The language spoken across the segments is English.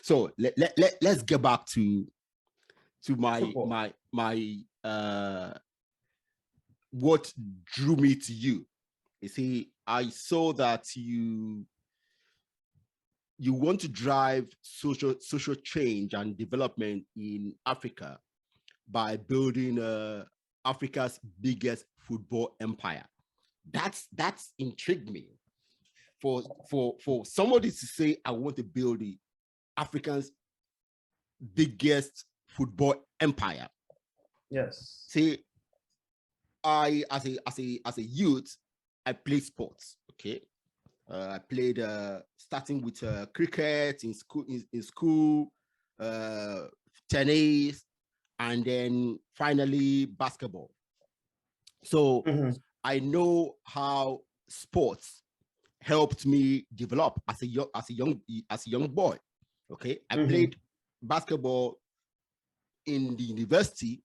So let's get back to my Football. what drew me to you. You see, I saw that you want to drive social change and development in Africa by building Africa's biggest football empire. That's intrigued me. For somebody to say, I want to build the Africa's biggest football empire. Yes. See, I as a youth, I played sports. Okay, I played starting with cricket in school, tennis, and then finally basketball. So I know how sports helped me develop as a young boy. Okay, I played basketball in the university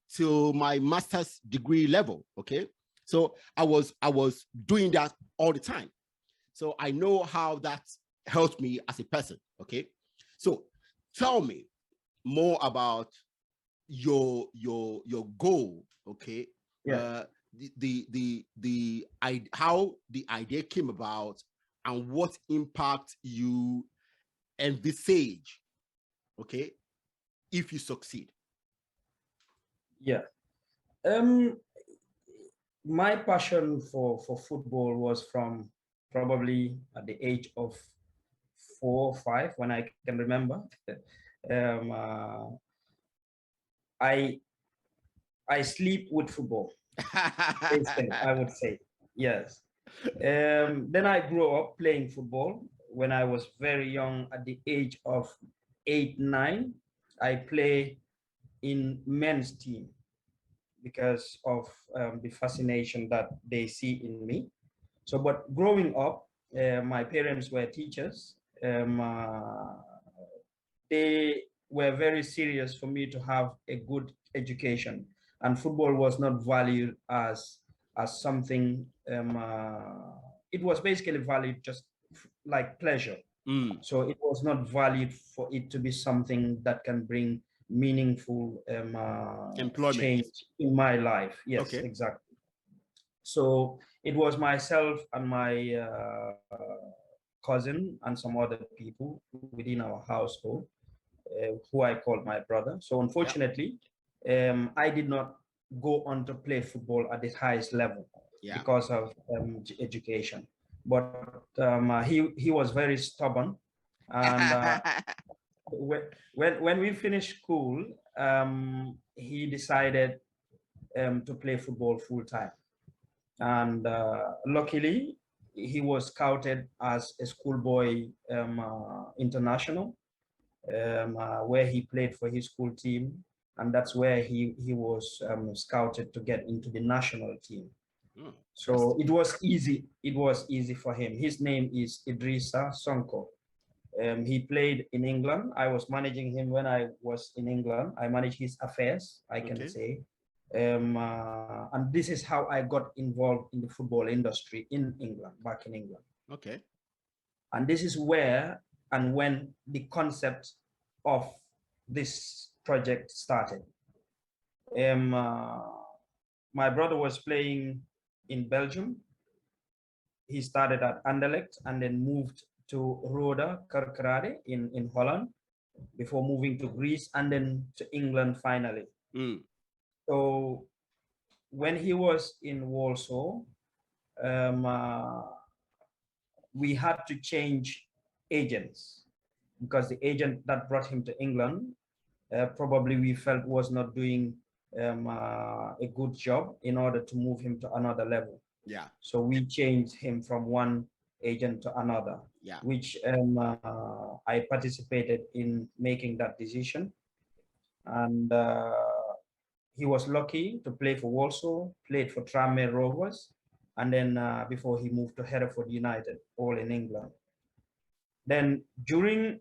till my master's degree level. Okay, so I was doing that all the time. So I know how that helped me as a person. Okay, so tell me more about your goal. Okay, yeah. how the idea came about and what impact you envisage. Okay, if you succeed. Yeah. My passion for football was from probably at the age of 4 or 5, when I can remember. I sleep with football. I would say, yes. Then I grew up playing football when I was very young. At the age of 8, 9, I play in men's team because of the fascination that they see in me. So, but growing up, my parents were teachers. They were very serious for me to have a good education, and football was not valued as something. It was basically valued just like pleasure. So it was not valued for it to be something that can bring meaningful Employment. change in my life. Yes, okay. Exactly. So it was myself and my cousin and some other people within our household who I called my brother. So unfortunately, I did not go on to play football at the highest level because of education. But he was very stubborn, and when we finished school, he decided to play football full time, and luckily he was scouted as a schoolboy international, where he played for his school team, and that's where he was scouted to get into the national team. So it was easy. It was easy for him. His name is Idrissa Sonko. He played in England. I was managing him when I was in England. I managed his affairs, I can say. And this is how I got involved in the football industry in England, back in England. Okay. And this is where and when the concept of this project started. My brother was playing in Belgium. He started at Anderlecht and then moved to Roda Kerkrade in Holland before moving to Greece and then to England finally. So when he was in Warsaw, we had to change agents because the agent that brought him to England probably we felt was not doing a good job in order to move him to another level. Yeah. So we changed him from one agent to another, which I participated in making that decision. And he was lucky to play for Warsaw, played for Tranmere Rovers, and then before he moved to Hereford United, all in England. Then during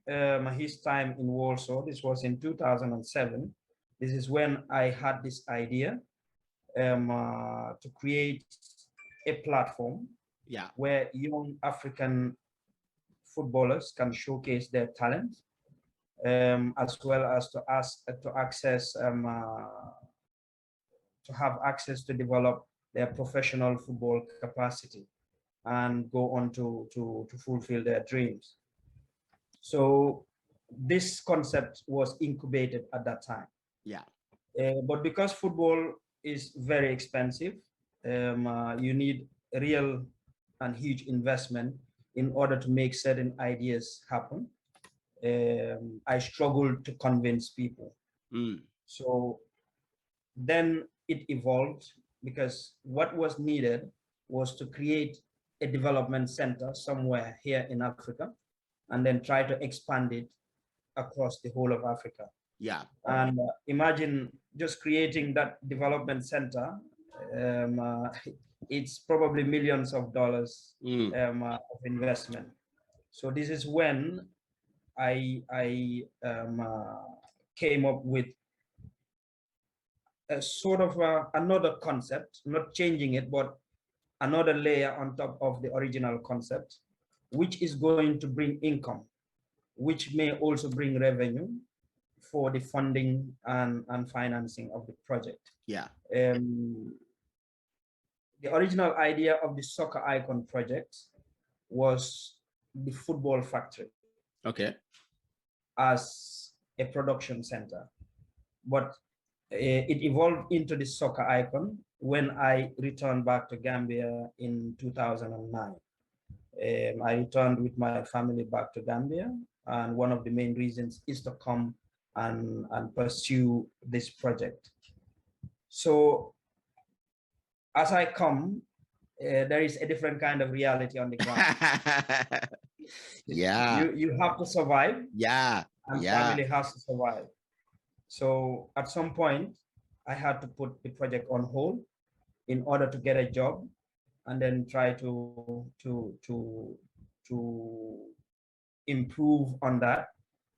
his time in Warsaw, this was in 2007, this is when I had this idea to create a platform where young African footballers can showcase their talent, as well as to have access to develop their professional football capacity and go on to fulfill their dreams. So this concept was incubated at that time. Yeah. But because football is very expensive, you need real and huge investment in order to make certain ideas happen. I struggled to convince people. So then it evolved, because what was needed was to create a development center somewhere here in Africa and then try to expand it across the whole of Africa. Yeah. And imagine just creating that development center. It's probably millions of dollars of investment. So this is when I came up with a sort of another concept, not changing it, but another layer on top of the original concept, which is going to bring income, which may also bring revenue for the funding and financing of the project. Yeah. The original idea of the Soccer Icon project was the football factory. Okay. As a production center. But it evolved into the Soccer Icon when I returned back to Gambia in 2009. I returned with my family back to Gambia, and one of the main reasons is to come and pursue this project. So as I come, there is a different kind of reality on the ground. Yeah. You have to survive. Yeah. And family has to survive. So at some point, I had to put the project on hold in order to get a job, and then try to improve on that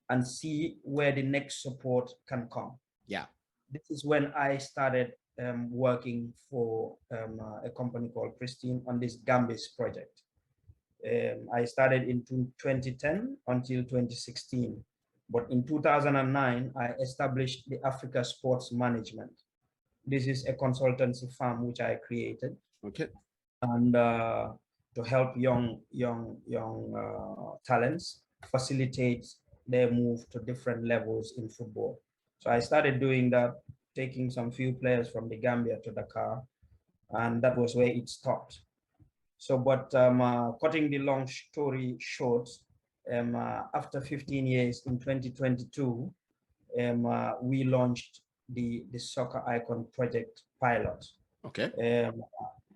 and see where the next support can come. Yeah. This is when I started working for a company called Pristine on this Gambis project. I started in 2010 until 2016. But in 2009, I established the Africa Sports Management. This is a consultancy firm which I created. Okay. And to help young talents facilitate their move to different levels in football. So I started doing that, taking some few players from the Gambia to Dakar, and that was where it stopped. So, but cutting the long story short, after 15 years in 2022, we launched the Soccer Icon Project pilot. Okay.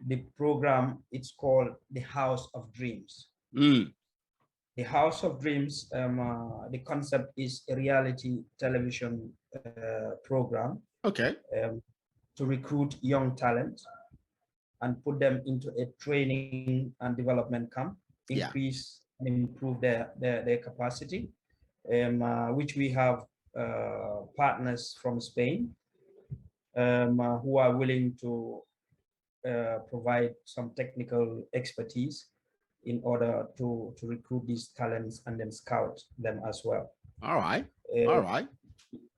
The program, it's called the House of Dreams. The House of Dreams, the concept is a reality television program. Okay. To recruit young talent and put them into a training and development camp, increase and improve their capacity, which we have partners from Spain who are willing to provide some technical expertise in order to recruit these talents and then scout them as well. All right. All right.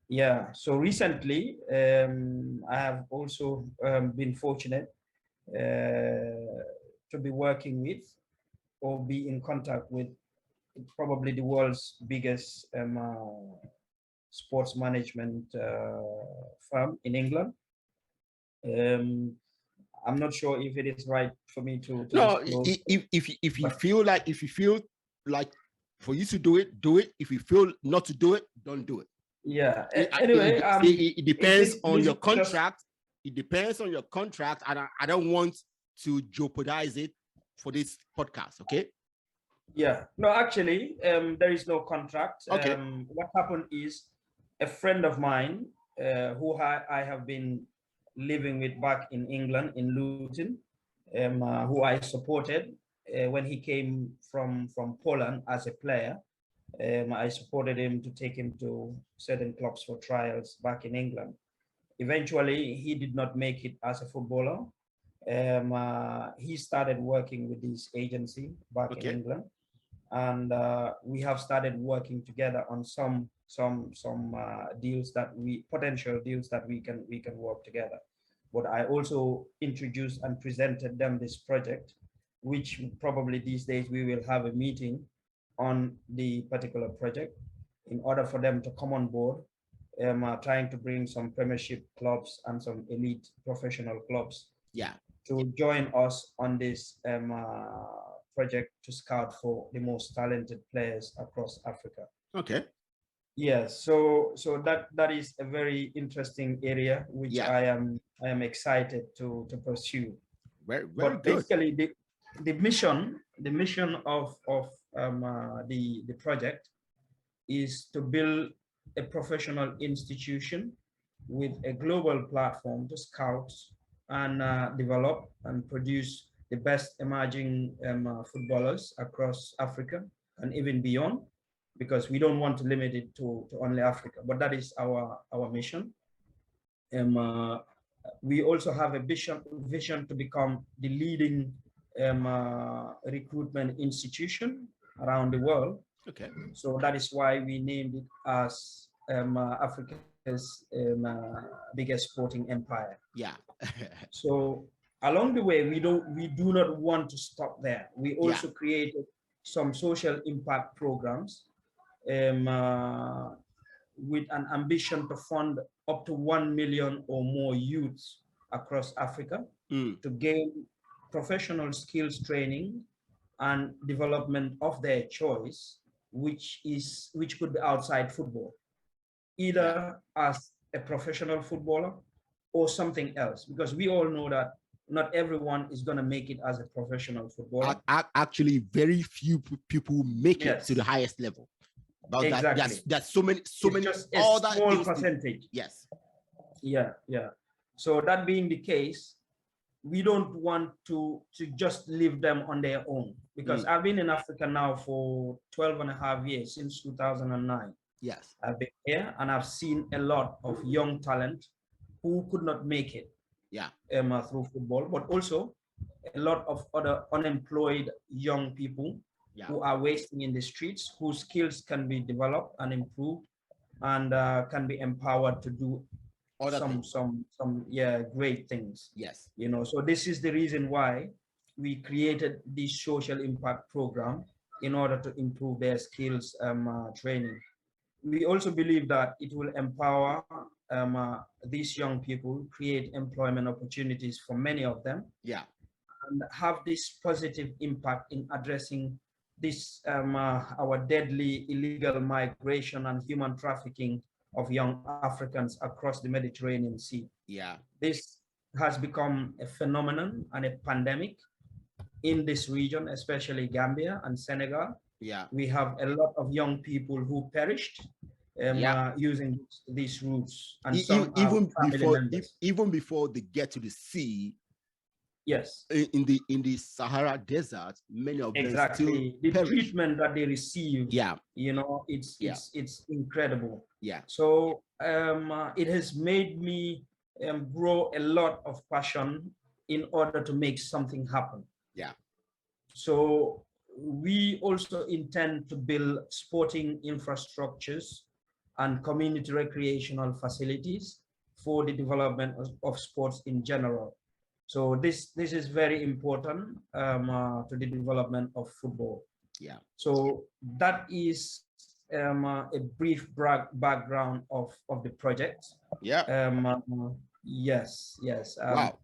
Yeah. So recently, I have also been fortunate to be working with or be in contact with probably the world's biggest sports management firm in England. I'm not sure if it is right for me to no, disclose. if you feel like for you to do it, do it. If you feel not to do it, don't do it. Yeah. Anyway, it depends on your contract. It depends on your contract, and I don't want to jeopardize it for this podcast. Okay. Yeah. No, actually, there is no contract. Okay. What happened is a friend of mine who I have been living with back in England, in Luton, who I supported when he came from Poland as a player. I supported him to take him to certain clubs for trials back in England. Eventually, he did not make it as a footballer. He started working with this agency back in England. and we have started working together on some deals that potential deals that we can work together. But I also introduced and presented them this project, which probably these days we will have a meeting on the particular project in order for them to come on board, trying to bring some premiership clubs and some elite professional clubs, yeah, to join us on this project to scout for the most talented players across Africa. Okay. Yes, so that is a very interesting area which I am excited to pursue. Very but good. Basically the mission of the project is to build a professional institution with a global platform to scout and develop and produce the best emerging footballers across Africa and even beyond, because we don't want to limit it to only Africa, but that is our mission. We also have a vision to become the leading recruitment institution around the world. Okay. So that is why we named it as Africa's biggest sporting empire. Yeah. So along the way, we do not want to stop there. We also created some social impact programs with an ambition to fund up to 1 million or more youths across Africa to gain professional skills training and development of their choice, which could be outside football, either as a professional footballer or something else, because we all know that not everyone is going to make it as a professional footballer. Actually, very few people make it to the highest level. About exactly. That's so many just a small percentage. Yes. Yeah. So that being the case, we don't want to just leave them on their own, because I've been in Africa now for 12.5 years, since 2009. Yes. I've been here and I've seen a lot of young talent who could not make it through football, but also a lot of other unemployed young people who are wasting in the streets, whose skills can be developed and improved and can be empowered to do some great things. Yes. So this is the reason why we created this social impact program, in order to improve their skills training. We also believe that it will empower these young people, create employment opportunities for many of them, and have this positive impact in addressing this our deadly illegal migration and human trafficking of young Africans across the Mediterranean Sea. This has become a phenomenon and a pandemic in this region, especially Gambia and Senegal. We have a lot of young people who perished using these routes, and even before they get to the sea. Yes. In the Sahara Desert, many of them still the perish. treatment that they receive. It's incredible. So it has made me grow a lot of passion in order to make something happen. So we also intend to build sporting infrastructures and community recreational facilities for the development of sports in general. So this is very important to the development of football. So that is a brief background of the project. Wow.